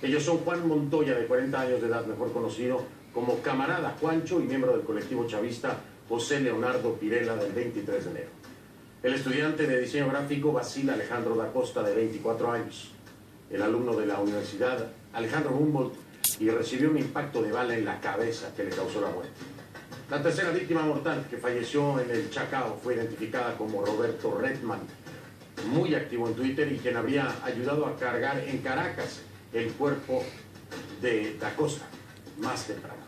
Ellos son Juan Montoya, de 40 años de edad, mejor conocido como Camarada Juancho, y miembro del colectivo chavista José Leonardo Pirela, del 23 de enero. El estudiante de diseño gráfico Basil Alejandro da Costa, de 24 años. El alumno de la Universidad Alejandro Humboldt, y recibió un impacto de bala en la cabeza que le causó la muerte. La tercera víctima mortal, que falleció en el Chacao, fue identificada como Roberto Redman, muy activo en Twitter y quien habría ayudado a cargar en Caracas el cuerpo de Da Costa más temprano.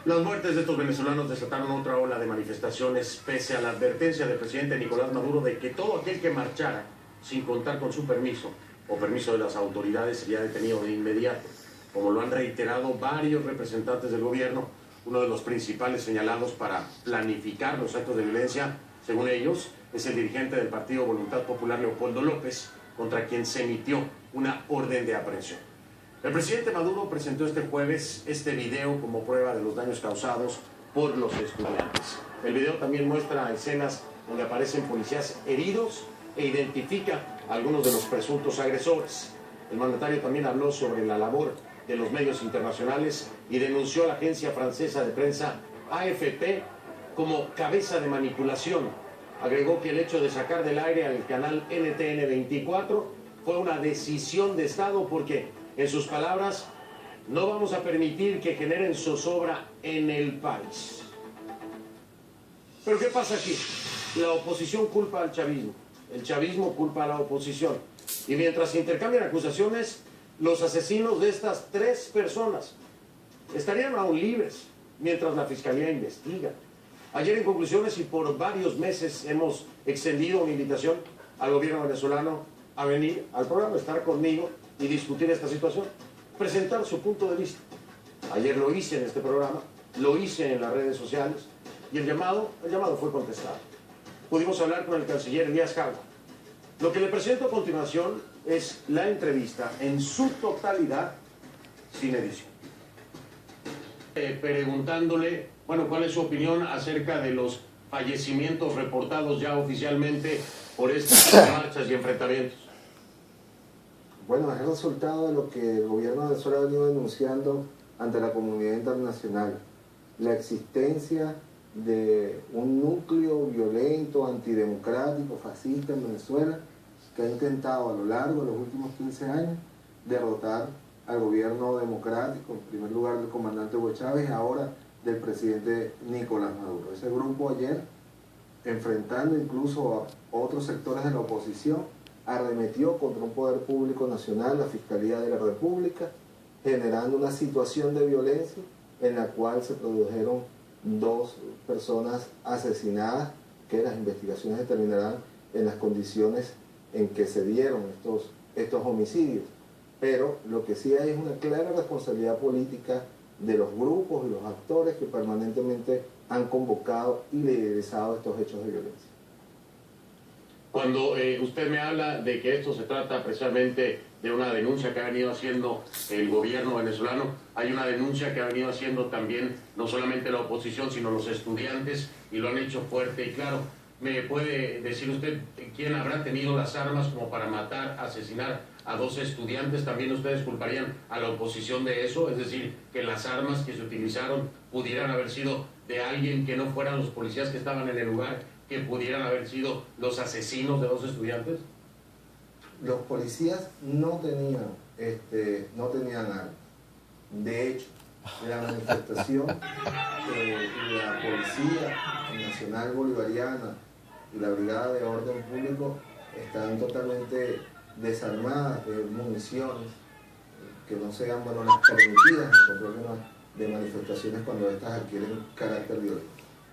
Las muertes de estos venezolanos desataron otra ola de manifestaciones, pese a la advertencia del presidente Nicolás Maduro de que todo aquel que marchara sin contar con su permiso o permiso de las autoridades sería detenido de inmediato, como lo han reiterado varios representantes del gobierno. Uno de los principales señalados para planificar los actos de violencia, según ellos, es el dirigente del Partido Voluntad Popular, Leopoldo López, contra quien se emitió una orden de aprehensión. El presidente Maduro presentó este jueves este video como prueba de los daños causados por los estudiantes. El video también muestra escenas donde aparecen policías heridos e identifica a algunos de los presuntos agresores. El mandatario también habló sobre la labor de los medios internacionales y denunció a la agencia francesa de prensa AFP como cabeza de manipulación. Agregó que el hecho de sacar del aire al canal NTN 24 fue una decisión de Estado porque, en sus palabras, no vamos a permitir que generen zozobra en el país. Pero ¿qué pasa aquí? La oposición culpa al chavismo, el chavismo culpa a la oposición. Y mientras se intercambian acusaciones, los asesinos de estas tres personas estarían aún libres mientras la Fiscalía investiga. Ayer, en conclusiones, y por varios meses hemos extendido una invitación al gobierno venezolano a venir al programa, estar conmigo y discutir esta situación, presentar su punto de vista. Ayer lo hice en este programa, lo hice en las redes sociales y el llamado fue contestado. Pudimos hablar con el canciller Elías Jagua. Lo que le presento a continuación es la entrevista en su totalidad, sin edición. Preguntándole, bueno, ¿cuál es su opinión acerca de los fallecimientos reportados ya oficialmente por estas marchas y enfrentamientos? Bueno, es el resultado de lo que el gobierno de Venezuela ha venido denunciando ante la comunidad internacional. La existencia de un núcleo violento, antidemocrático, fascista en Venezuela, que ha intentado a lo largo de los últimos 15 años derrotar al gobierno democrático, en primer lugar del comandante Hugo Chávez y ahora del presidente Nicolás Maduro. Ese grupo ayer, enfrentando incluso a otros sectores de la oposición, arremetió contra un poder público nacional, la Fiscalía de la República, generando una situación de violencia en la cual se produjeron 2 personas asesinadas, que las investigaciones determinarán en las condiciones en que se dieron estos homicidios. Pero lo que sí hay es una clara responsabilidad política de los grupos y los actores que permanentemente han convocado y liderizado estos hechos de violencia. Cuando usted me habla de que esto se trata precisamente de una denuncia que ha venido haciendo el gobierno venezolano, hay una denuncia que ha venido haciendo también no solamente la oposición, sino los estudiantes, y lo han hecho fuerte y claro. ¿Me puede decir usted quién habrá tenido las armas como para matar, asesinar a 2 estudiantes? ¿También ustedes culparían a la oposición de eso? Es decir, que las armas que se utilizaron pudieran haber sido de alguien que no fueran los policías que estaban en el lugar, que pudieran haber sido los asesinos de 2 estudiantes. Los policías no tenían armas. De hecho, en la manifestación, la Policía Nacional Bolivariana y la Brigada de Orden Público están totalmente desarmadas de municiones que no sean las permitidas en el control de manifestaciones cuando estas adquieren carácter violento.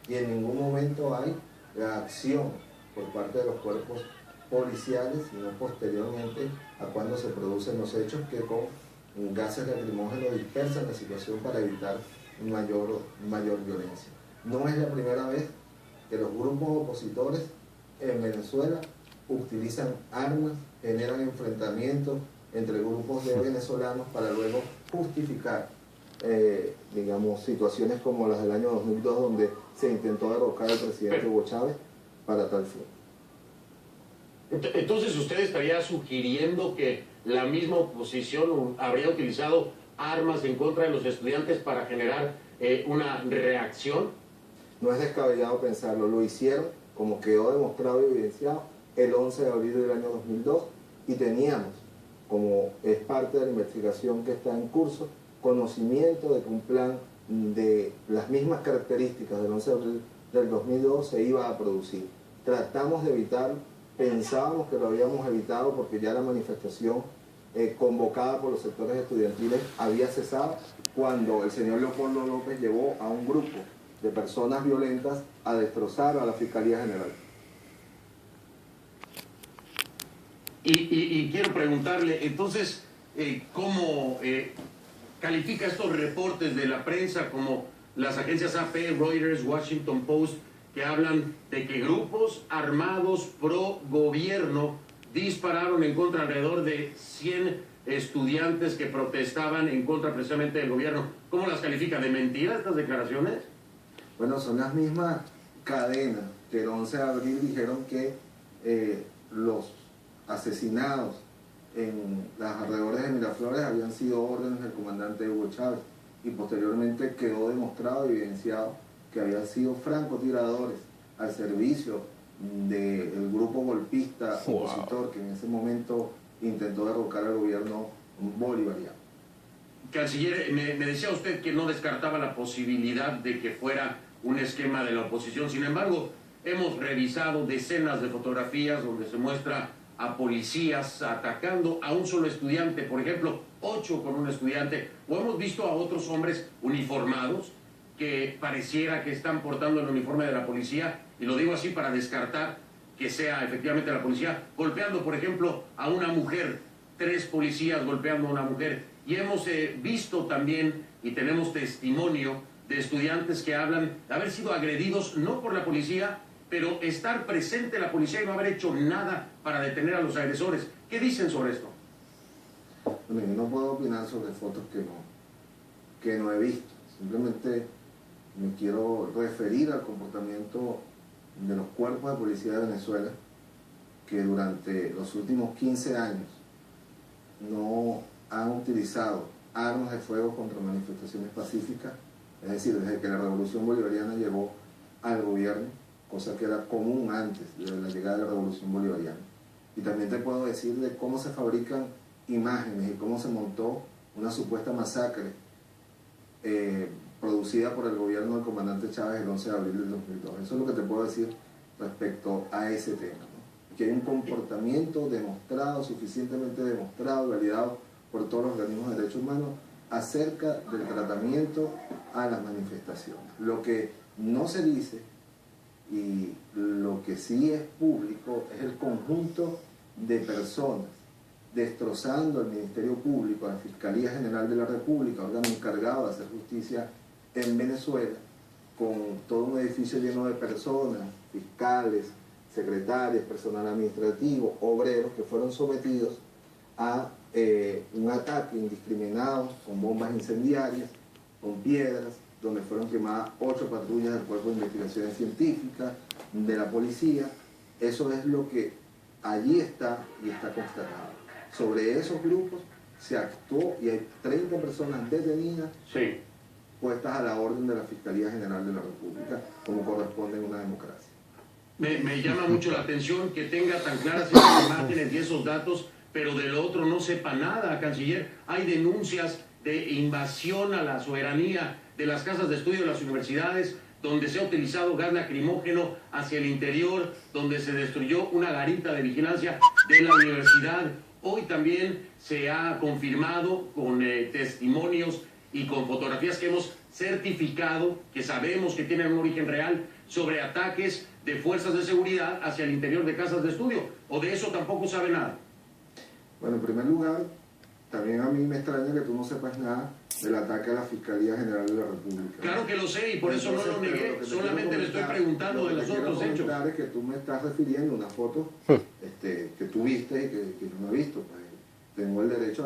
Y en ningún momento hay la acción por parte de los cuerpos policiales, sino posteriormente a cuando se producen los hechos que con gases lacrimógenos dispersan la situación para evitar mayor violencia. No es la primera vez que los grupos opositores en Venezuela utilizan armas, generan enfrentamientos entre grupos de venezolanos para luego justificar, situaciones como las del año 2002, donde se intentó derrocar al presidente Hugo Chávez para tal fin. Entonces, ¿usted estaría sugiriendo que la misma oposición habría utilizado armas en contra de los estudiantes para generar una reacción? No es descabellado pensarlo, lo hicieron, como quedó demostrado y evidenciado, el 11 de abril del año 2002, y teníamos, como es parte de la investigación que está en curso, conocimiento de que un plan de las mismas características del 11 de abril del 2002 se iba a producir. Tratamos de evitarlo, pensábamos que lo habíamos evitado porque ya la manifestación convocada por los sectores estudiantiles había cesado cuando el señor Leopoldo López llevó a un grupo de personas violentas a destrozar a la Fiscalía General. Y quiero preguntarle, entonces, ¿cómo califica estos reportes de la prensa como las agencias AP, Reuters, Washington Post, que hablan de que grupos armados pro gobierno dispararon en contra alrededor de 100 estudiantes que protestaban en contra precisamente del gobierno? ¿Cómo las califica? ¿De mentira estas declaraciones? Bueno, son las mismas cadenas que el 11 de abril dijeron que los asesinados en las alrededores de Miraflores habían sido órdenes del comandante Hugo Chávez, y posteriormente quedó demostrado y evidenciado que habían sido francotiradores al servicio del grupo golpista opositor que en ese momento intentó derrocar al gobierno bolivariano. Canciller, me decía usted que no descartaba la posibilidad de que fuera un esquema de la oposición. Sin embargo, hemos revisado decenas de fotografías donde se muestra a policías atacando a un solo estudiante, por ejemplo, 8 con un estudiante, o hemos visto a otros hombres uniformados que pareciera que están portando el uniforme de la policía, y lo digo así para descartar que sea efectivamente la policía, golpeando, por ejemplo, a una mujer, 3 policías golpeando a una mujer. Y hemos visto también, y tenemos testimonio de estudiantes que hablan de haber sido agredidos no por la policía, pero estar presente la policía y no haber hecho nada para detener a los agresores. ¿Qué dicen sobre esto? Bueno, yo no puedo opinar sobre fotos que no he visto. Simplemente me quiero referir al comportamiento de los cuerpos de policía de Venezuela, que durante los últimos 15 años no han utilizado armas de fuego contra manifestaciones pacíficas, es decir, desde que la revolución bolivariana llegó al gobierno, cosa que era común antes de la llegada de la revolución bolivariana. Y también te puedo decir de cómo se fabrican imágenes y cómo se montó una supuesta masacre producida por el gobierno del comandante Chávez el 11 de abril del 2002. Eso es lo que te puedo decir respecto a ese tema, ¿no? Que hay un comportamiento demostrado, suficientemente demostrado, validado por todos los organismos de derechos humanos acerca del tratamiento a las manifestaciones. Lo que no se dice y lo que sí es público es el conjunto de personas destrozando al Ministerio Público, a la Fiscalía General de la República, órgano encargado de hacer justicia en Venezuela, con todo un edificio lleno de personas, fiscales, secretarios, personal administrativo, obreros, que fueron sometidos a un ataque indiscriminado con bombas incendiarias, con piedras, donde fueron quemadas 8 patrullas del Cuerpo de Investigaciones Científicas, de la policía. Eso es lo que allí está y está constatado. Sobre esos grupos se actuó y hay 30 personas detenidas, sí, puestas a la orden de la Fiscalía General de la República, como corresponde en una democracia. Me llama mucho la atención que tenga tan claras esas imágenes y esos datos, pero del otro no sepa nada, canciller. Hay denuncias de invasión a la soberanía de las casas de estudio de las universidades, donde se ha utilizado gas lacrimógeno hacia el interior, donde se destruyó una garita de vigilancia de la universidad. Hoy también se ha confirmado con testimonios y con fotografías que hemos certificado, que sabemos que tienen un origen real, sobre ataques de fuerzas de seguridad hacia el interior de casas de estudio. ¿O de eso tampoco sabe nada? Bueno, en primer lugar, también a mí me extraña que tú no sepas nada del ataque a la Fiscalía General de la República. Claro que lo sé y por eso no lo negué, solamente le estoy preguntando de los otros hechos. Lo que es que tú me estás refiriendo a una foto que tú viste y que yo no he visto. Pues, tengo el derecho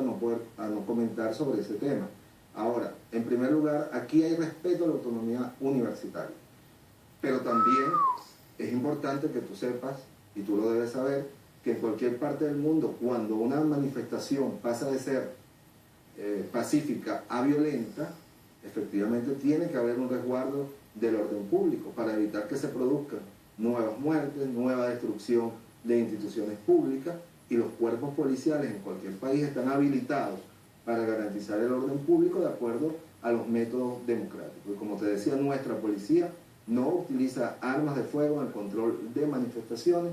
a no comentar sobre ese tema. Ahora, en primer lugar, aquí hay respeto a la autonomía universitaria, pero también es importante que tú sepas, y tú lo debes saber, que en cualquier parte del mundo, cuando una manifestación pasa de ser pacífica a violenta, efectivamente tiene que haber un resguardo del orden público para evitar que se produzcan nuevas muertes, nueva destrucción de instituciones públicas, y los cuerpos policiales en cualquier país están habilitados para garantizar el orden público de acuerdo a los métodos democráticos. Y como te decía, nuestra policía no utiliza armas de fuego en el control de manifestaciones,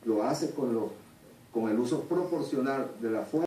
lo hace con el uso proporcional de la fuerza.